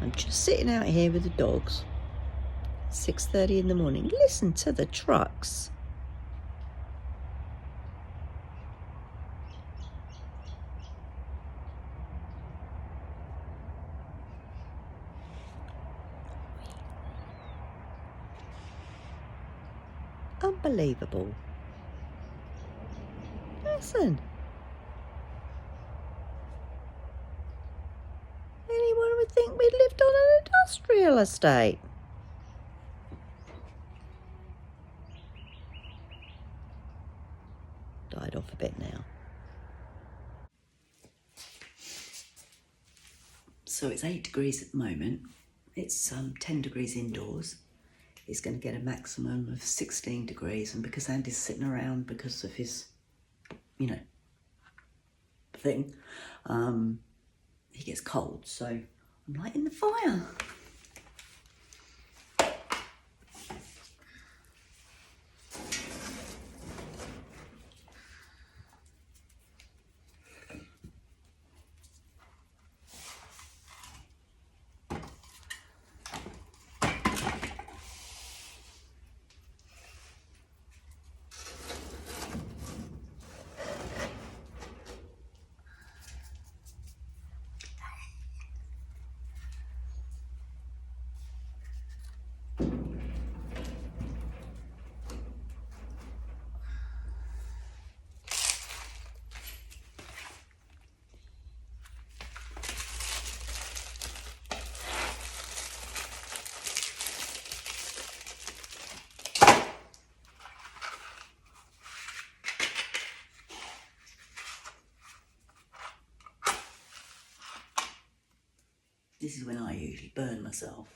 I'm just sitting out here with the dogs. 6:30 in the morning. Listen to the trucks. Unbelievable. Listen. Anyone would think we lived on an industrial estate. Died off a bit now. So it's 8 degrees at the moment. It's 10 degrees indoors. It's going to get a maximum of 16 degrees, and because Andy's sitting around because of his, thing, he gets cold, so I'm lighting the fire. This is when I usually burn myself.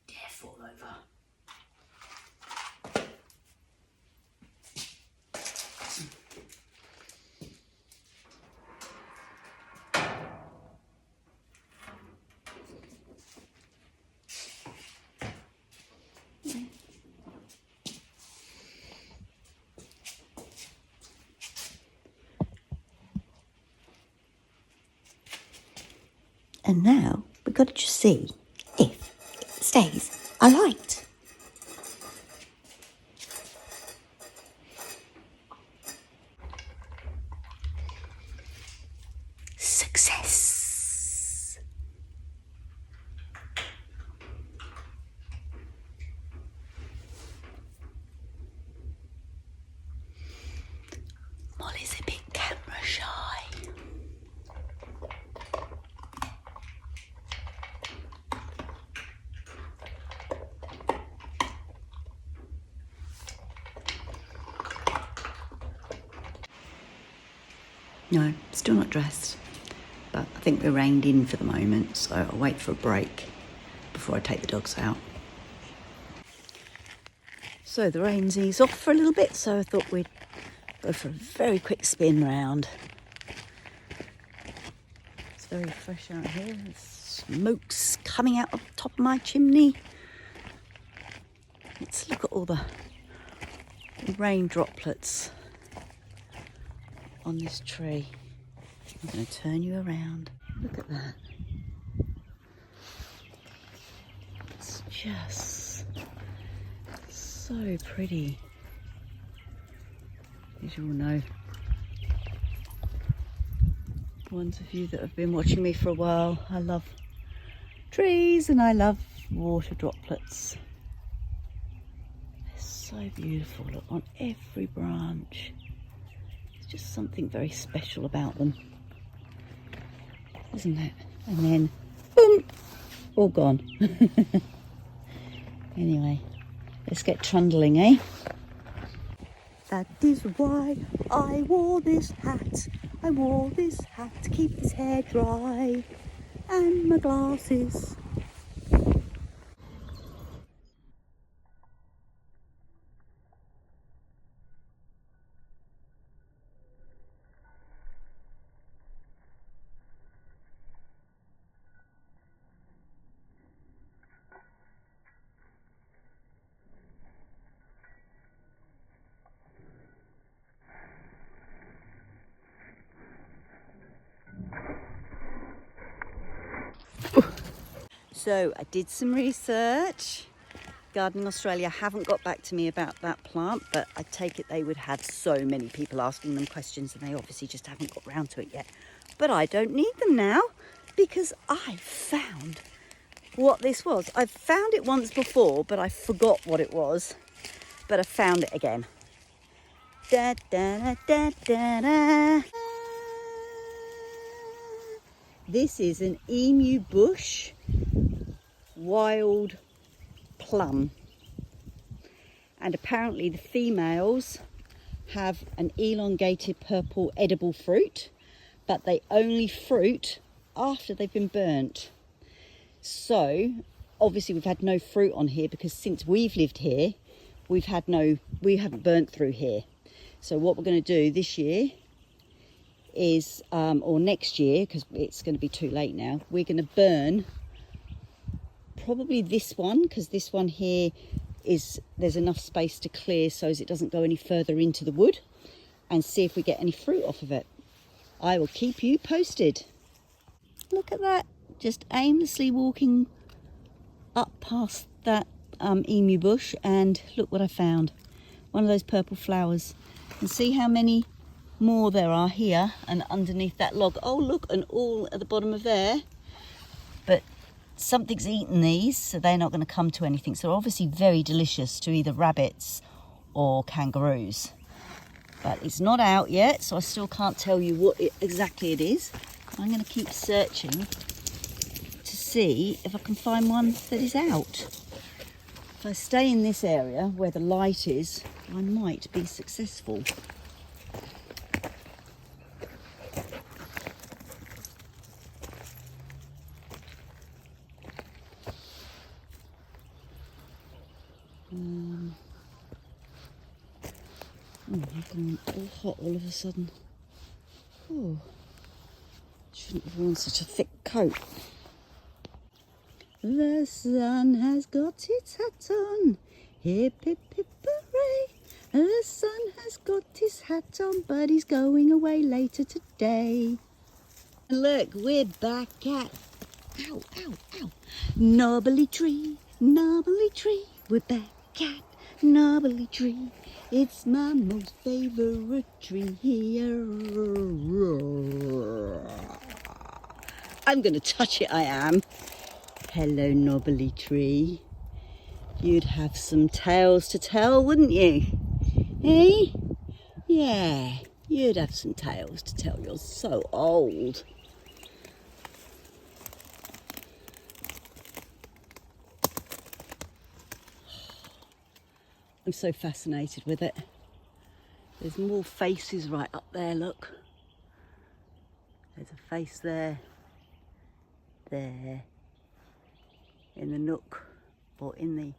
Dare fall over. And now we've got to just see if it stays alight. Success! Molly's a bit camera shy. No, still not dressed, but I think we're reined in for the moment, so I'll wait for a break before I take the dogs out. So the rain's eased off for a little bit, so I thought we'd go for a very quick spin round. It's very fresh out here. There's smoke's coming out of the top of my chimney. Let's look at all the rain droplets on this tree. I'm going to turn you around. Look at that. It's just so pretty. As you all know, ones of you that have been watching me for a while, I love trees and I love water droplets. They're so beautiful. Look, on every branch. Just something very special about them, isn't it? And then, boom, all gone. Anyway, let's get trundling, eh? That is why I wore this hat. I wore this hat to keep his hair dry. And my glasses. So I did some research. Gardening Australia haven't got back to me about that plant, but I take it they would have so many people asking them questions and they obviously just haven't got round to it yet. But I don't need them now because I found what this was. I've found it once before, but I forgot what it was. But I found it again. Da, da, da, da, da. This is an emu bush wild plum, and apparently the females have an elongated purple edible fruit, but they only fruit after they've been burnt. So obviously we've had no fruit on here because since we've lived here we haven't burnt through here. So what we're going to do this year is or next year, because it's going to be too late now, we're going to burn probably this one, because this one here there's enough space to clear so as it doesn't go any further into the wood, and see if we get any fruit off of it. I will keep you posted. Look at that, just aimlessly walking up past that emu bush, and look what I found. One of those purple flowers. And see how many more there are here and underneath that log. Oh look, and all at the bottom of there. But something's eaten these, so they're not going to come to anything. So they're obviously very delicious to either rabbits or kangaroos. But it's not out yet, so I still can't tell you what exactly it is. I'm going to keep searching to see if I can find one that is out. If I stay in this area where the light is, I might be successful. I've gone all hot all of a sudden. Oh, shouldn't have worn such a thick coat. The sun has got its hat on. Hip, hip, hip, hooray. The sun has got his hat on, but he's going away later today. Look, we're back at, ow, ow, ow, knobbly tree, we're back at knobbly tree. It's my most favourite tree here. I'm going to touch it, I am. Hello, knobbly tree. You'd have some tales to tell, wouldn't you? Eh? Yeah, you'd have some tales to tell. You're so old. I'm so fascinated with it. There's more faces right up there, look. There's a face there. There. In the nook, or in the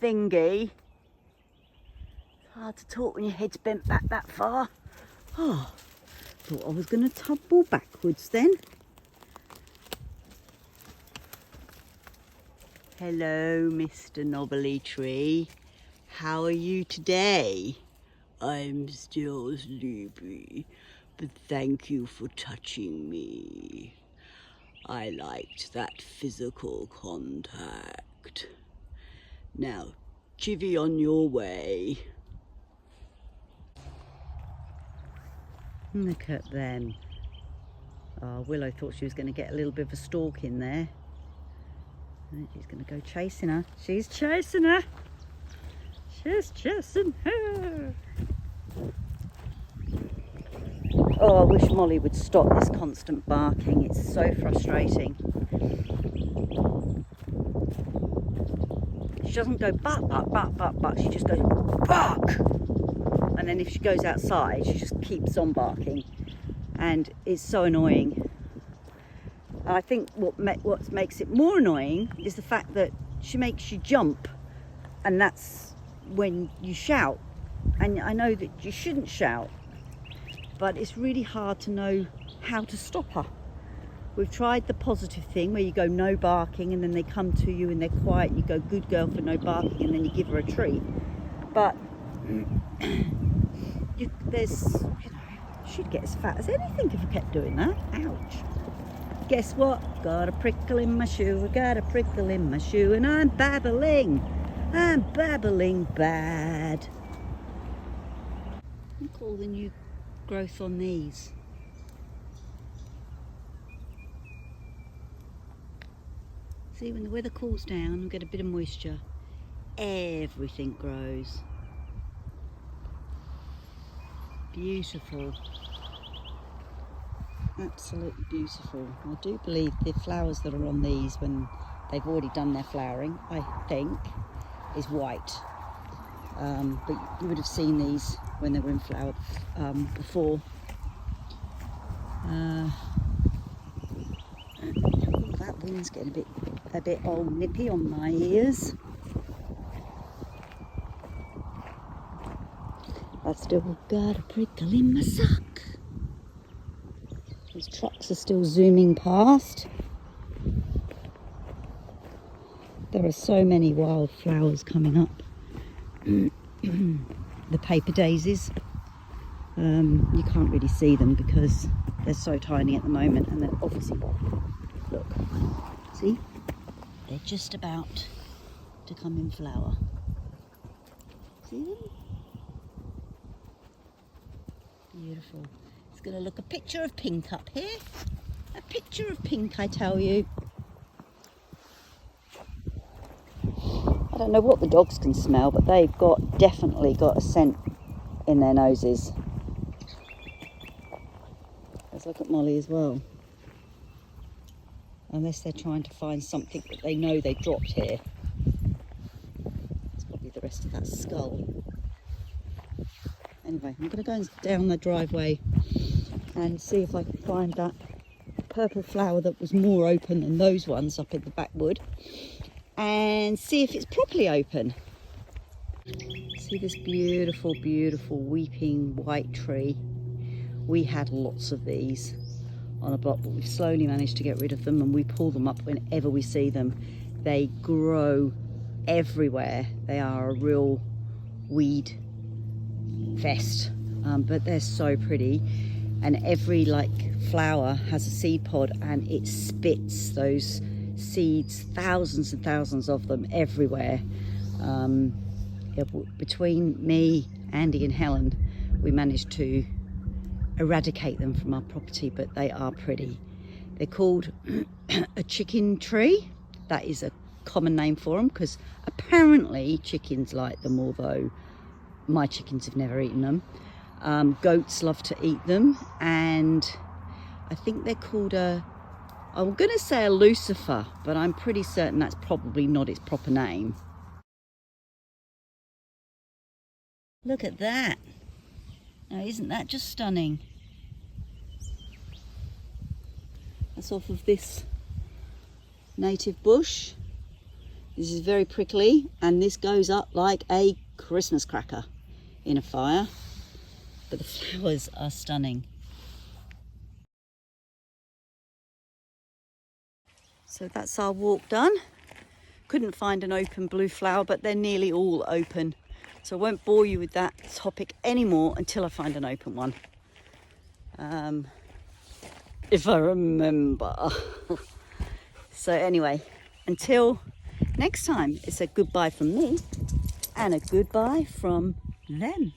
thingy. It's hard to talk when your head's bent back that far. Oh, thought I was going to tumble backwards then. Hello, Mr. Knobbly Tree. How are you today? I'm still sleepy, but thank you for touching me. I liked that physical contact. Now, chivvy on your way. Look at them. Oh, Willow thought she was going to get a little bit of a stalk in there. And she's going to go chasing her. She's chasing her. She's chasing her. Oh, I wish Molly would stop this constant barking. It's so frustrating. She doesn't go bark, bark, bark, bark, bark. She just goes bark. And then if she goes outside, she just keeps on barking. And it's so annoying. And I think what makes it more annoying is the fact that she makes you jump. And that's when you shout. And I know that you shouldn't shout, but it's really hard to know how to stop her. We've tried the positive thing where you go no barking and then they come to you and they're quiet and you go good girl for no barking and then you give her a treat. But she'd get as fat as anything if I kept doing that. Ouch. Guess what? Got a prickle in my shoe, I got a prickle in my shoe, and I'm babbling bad. Look at all the new growth on these. See, when the weather cools down and get a bit of moisture, everything grows. Beautiful. Absolutely beautiful. I do believe the flowers that are on these when they've already done their flowering, I think, is white. But you would have seen these when they were in flower before. That wind's getting a bit old nippy on my ears. I've still got a prickle in my sock. These trucks are still zooming past. There are so many wildflowers coming up. The paper daisies. You can't really see them because they're so tiny at the moment, and they're obviously, look, see? They're just about to come in flower. See them? Beautiful. It's going to look a picture of pink up here. A picture of pink, I tell you. I don't know what the dogs can smell, but they've definitely got a scent in their noses. Let's look at Molly as well. Unless they're trying to find something that they know they dropped here. It's probably the rest of that skull. Anyway, I'm going to go down the driveway and see if I can find that purple flower that was more open than those ones up in the backwood, and see if it's properly open. See this beautiful, beautiful weeping white tree? We had lots of these on a block, but we've slowly managed to get rid of them, and we pull them up whenever we see them. They grow everywhere. They are a real weed fest, but they're so pretty, and every flower has a seed pod, and it spits those seeds, thousands and thousands of them everywhere. Between me, Andy and Helen, we managed to eradicate them from our property, but they are pretty. They're called a chicken tree. That is a common name for them, because apparently chickens like them, although my chickens have never eaten them. Goats love to eat them, and I think they're called I'm going to say a lucifer, but I'm pretty certain that's probably not its proper name. Look at that. Now, isn't that just stunning? That's off of this native bush. This is very prickly, and this goes up like a Christmas cracker in a fire, but the flowers are stunning. So that's our walk done. Couldn't find an open blue flower, but they're nearly all open, so I won't bore you with that topic anymore until I find an open one, if I remember. So anyway, until next time, it's a goodbye from me and a goodbye from them.